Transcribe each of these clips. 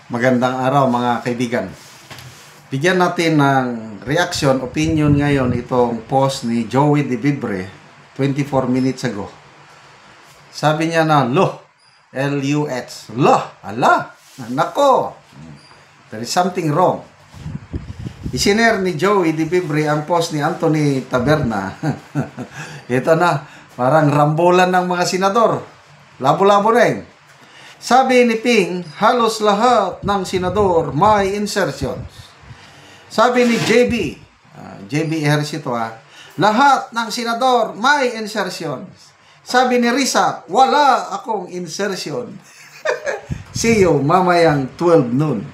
Magandang araw mga kaibigan. Bigyan natin ng reaction, opinion ngayon itong post ni Joey De Vibre 24 minutes ago. Sabi niya na, L-U-X, ala, nako, there is something wrong. Isinare ni Joey De Vibre ang post ni Anthony Taberna. Ito na, parang rambulan ng mga senador. Labo-labo na yun. Sabi ni Ping, halos lahat ng senador may insertions. Sabi ni JB Ejercito, lahat ng senador may insertions. Sabi ni Risa, wala akong insertion. See you mamayang 12 noon.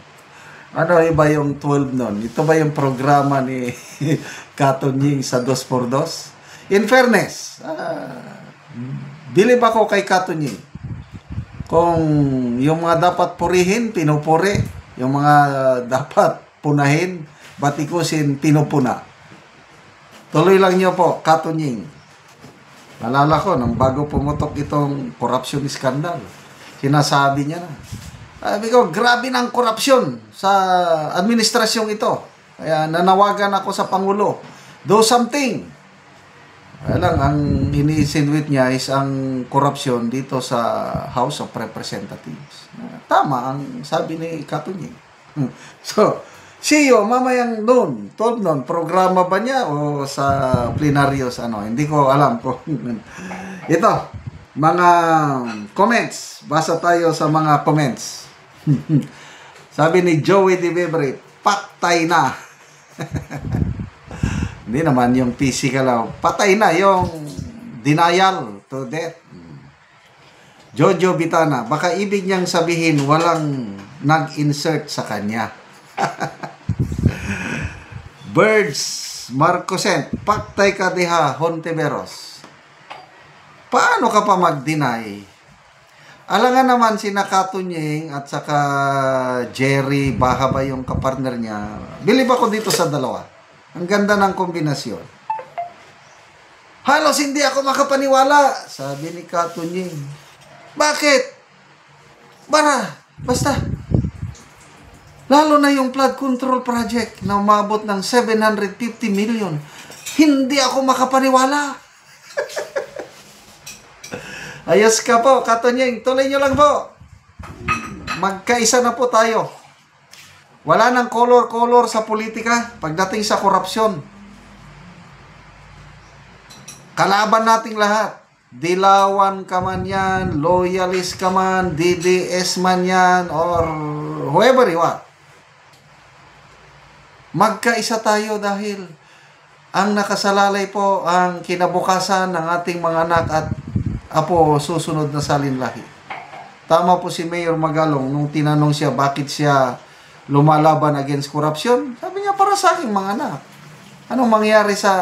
Ano iba yung 12 noon? Ito ba yung programa ni Katunying sa 2x2? In fairness, bilib ako kay Katunying. Kung yung mga dapat purihin, pinupuri. Yung mga dapat punahin, batikusin, pinupuna. Tuloy lang niyo po, Katunying. Nalala ko, nang bago pumutok itong corruption scandal, sinasabi niya na. Sabi ko, grabe ng korupsyon sa administrasyong ito. Kaya nanawagan ako sa Pangulo, do something. Kaya lang, ang ini-insinuate niya is ang korupsyon dito sa House of Representatives. Tama ang sabi ni Katunying. So, see you mamayang noon, 12 noon, programa ba niya o sa plenarios, hindi ko alam kung ito, mga comments, basa tayo sa mga comments. Sabi ni Joey De Vibre, paktay na. Hindi naman yung physical, patay na yung denial to death. Jojo Bitana, baka ibig niyang sabihin walang nag-insert sa kanya. Birds Marcosent, paktay ka diha, Hontiveros. Paano ka pa mag-deny? Alangan naman si Katunying at saka Jerry Baha ba yung kapartner niya. Bilib ako dito sa dalawa. Ang ganda ng kombinasyon. Halos hindi ako makapaniwala, sabi ni Katunying. Bakit? Basta. Lalo na yung flood control project na umabot ng 750 million. Hindi ako makapaniwala. Ayos ka po, Katunying. Tuloy nyo lang po. Magkaisa na po tayo. Wala nang color-color sa politika pagdating sa korupsyon. Kalaban nating lahat. Dilawan ka man yan, loyalist ka man, DDS man yan, or whoever you are. Magkaisa tayo dahil ang nakasalalay po ang kinabukasan ng ating mga anak at apo susunod na salinlahi. Tama po si Mayor Magalong nung tinanong siya bakit siya lumalaban against corruption. Sabi niya, para sa aking mga anak. Anong mangyari sa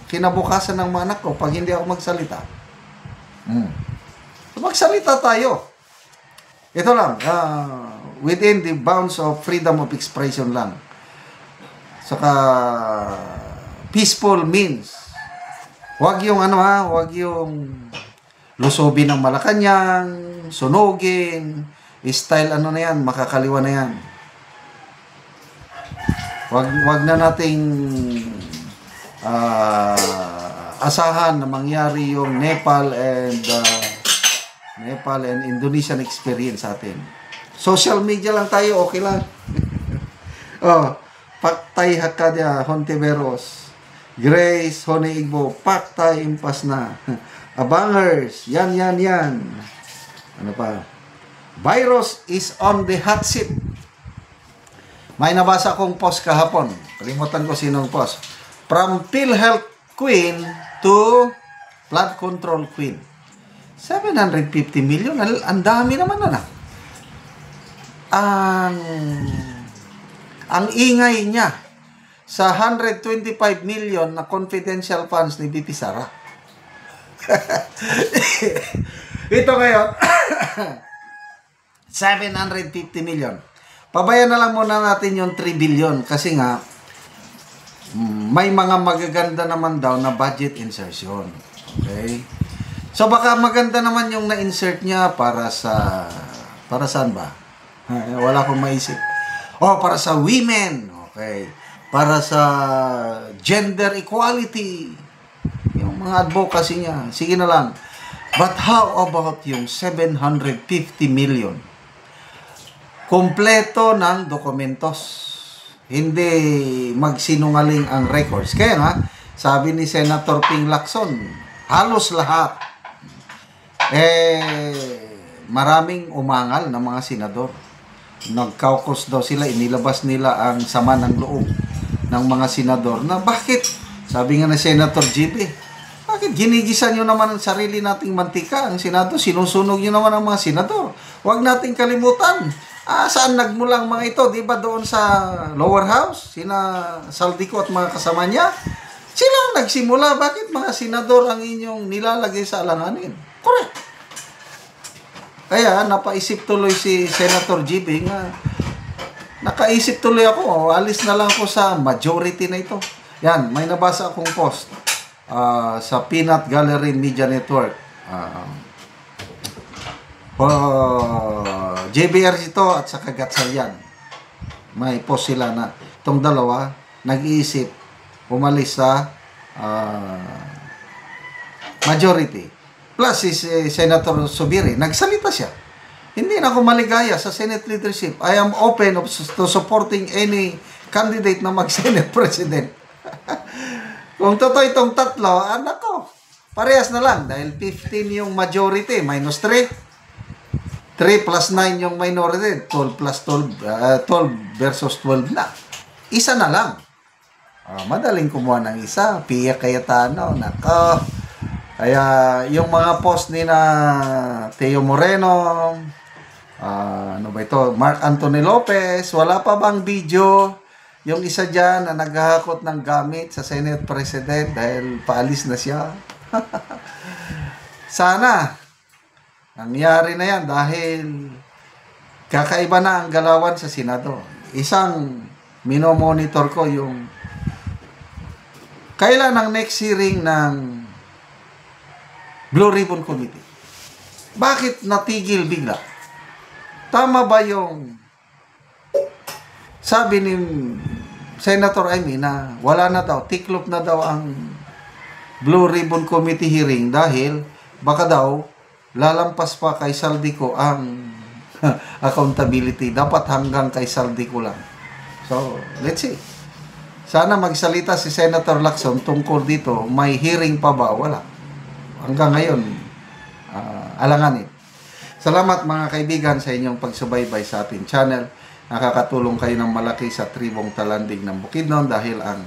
kinabukasan ng mga anak ko pag hindi ako magsalita? So, magsalita tayo. Ito lang, within the bounds of freedom of expression lang. Saka, peaceful means. Huwag yung huwag yung lusobin ng Malacanang, sunugin, style na yan, makakaliwa na yan. Wag na nating asahan na mangyari yung Nepal and Indonesian experience sa atin. Social media lang tayo, okay lang. Paktay Hakadya, Hontiveros, Grace, Honeigbo, paktay impas na. Abangers, yan. Ano pa? Virus is on the hot seat. May nabasa kong post kahapon. Kalimutan ko sinong post. From PhilHealth Queen to Flood Control Queen. 750 million. Ang dami naman na. Ang ingay niya sa 125 million na confidential funds ni BP Sara. Ito ngayon, 750 million. Pabayan na lang muna natin yung 3 billion kasi nga may mga magaganda naman daw na budget insertion. Okay? So baka maganda naman yung na-insert niya para saan ba? Wala akong maisip. Para sa women. Okay. Para sa gender equality. Yung mga advocacy niya. Sige na lang. But how about yung 750 million? Kompleto ng dokumentos. Hindi magsinungaling ang records. Kaya nga, sabi ni Senator Ping Lacson, halos lahat. Maraming umangal ng mga senador. Nag-caucus daw sila, inilabas nila ang sama ng loob ng mga senador na bakit, sabi nga na Senator GB, bakit ginigisa nyo naman ang sarili nating mantika? Ang Senado, sinusunog nyo naman ang mga senador. Huwag nating kalimutan. Saan nagmulang mga ito? Di ba doon sa lower house? Sina Saldico at mga kasama niya? Sila ang nagsimula. Bakit mga senador ang inyong nilalagay sa alanganin? Correct. Kaya napaisip tuloy si Senator GB nga nakaisip tuloy ako, alis na lang ako sa majority na ito. Yan, may nabasa akong post sa Peanut Gallery Media Network. JBR ito at sa Kagatsayan. May post sila na itong dalawa nag-iisip umalis sa majority. Plus si Senator Subiri, nagsalita siya. Hindi na ako maligaya sa Senate leadership. I am open to supporting any candidate na mag-Senate President. Kung totoo itong tatlo, ko, parehas na lang. Dahil 15 yung majority, minus 3. 3 plus 9 yung minority. 12 plus 12, 12 versus 12 na. Isa na lang. Madaling kumuha ng isa. Pia Cayetano. Nako. Kaya yung mga post ni na Teo Moreno, ano ba ito? Mark Anthony Lopez, wala pa bang video? Yung isa dyan na naghahakot ng gamit sa Senate President dahil paalis na siya. Sana nangyari na yan dahil kakaiba na ang galawan sa Senado. Isang minomonitor ko yung kailan ang next hearing ng Blue Ribbon Committee. Bakit natigil bigla? Tama ba yung sabi ni Senator Amy na wala na daw, tiklop na daw ang Blue Ribbon Committee hearing dahil baka daw lalampas pa kay Saldico ang accountability. Dapat hanggang kay Saldico lang. So, let's see. Sana magsalita si Senator Lacson tungkol dito. May hearing pa ba? Wala. Hanggang ngayon, alanganin. Salamat mga kaibigan sa inyong pagsubaybay sa ating channel. Nakakatulong kayo ng malaki sa tribong Talandig ng Bukidnon dahil ang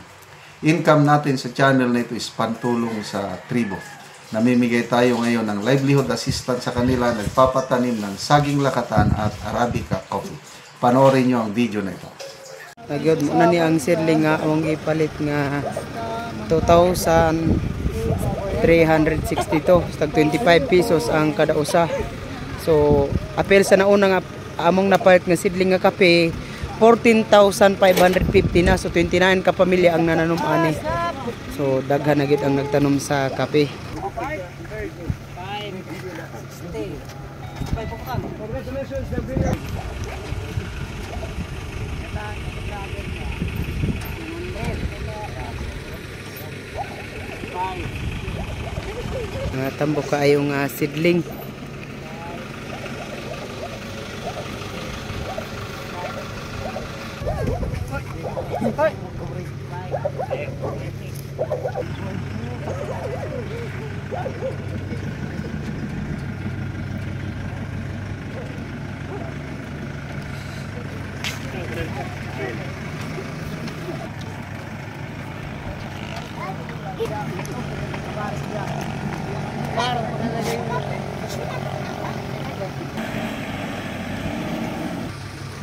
income natin sa channel na ito is pantulong sa tribo. Namimigay tayo ngayon ng livelihood assistance sa kanila, nagpapatanim ng saging lakatan at Arabica coffee. Panoorin nyo ang video na ito. Nagyod mo na ni ang sirling nga among ipalit nga 2,362 tag 25 pesos ang kada usa. So apel sa nauna nga among napalit nga sidling nga kape 14,550 na, so 29 ka pamilya ang nananom ani. So daghan na gid ang nagtanom sa kape. Tambok kaayong sidling.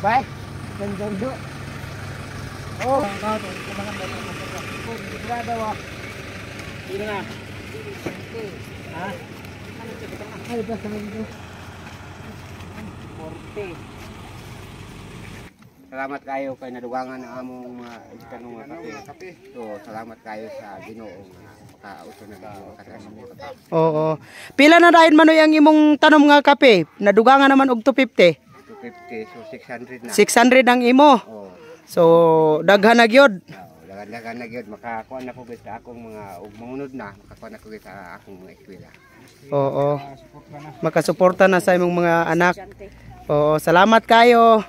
Bye. Ganda. Oh, bato. Grado ah. Ini na. Ha? Ay, basta nito. 40. Salamat kayo kay nadugangan ang among mga itanong nga kape. So, salamat kayo sa Ginoo nga makauso na Ginoo kasama. Oo. Pila na dayon manoy ang imong tanom nga kape? Nadugangan naman og 250. 250, so 600 na. 600 ang imo. Oh. So daghan na gyud. Dagan na gyud makakuha na ko gid sa akong mga ug mangunod na makakuha na ko gid sa akong mga eskwela. Oo. Makasuporta na sa imong mga anak. Oo, salamat kayo.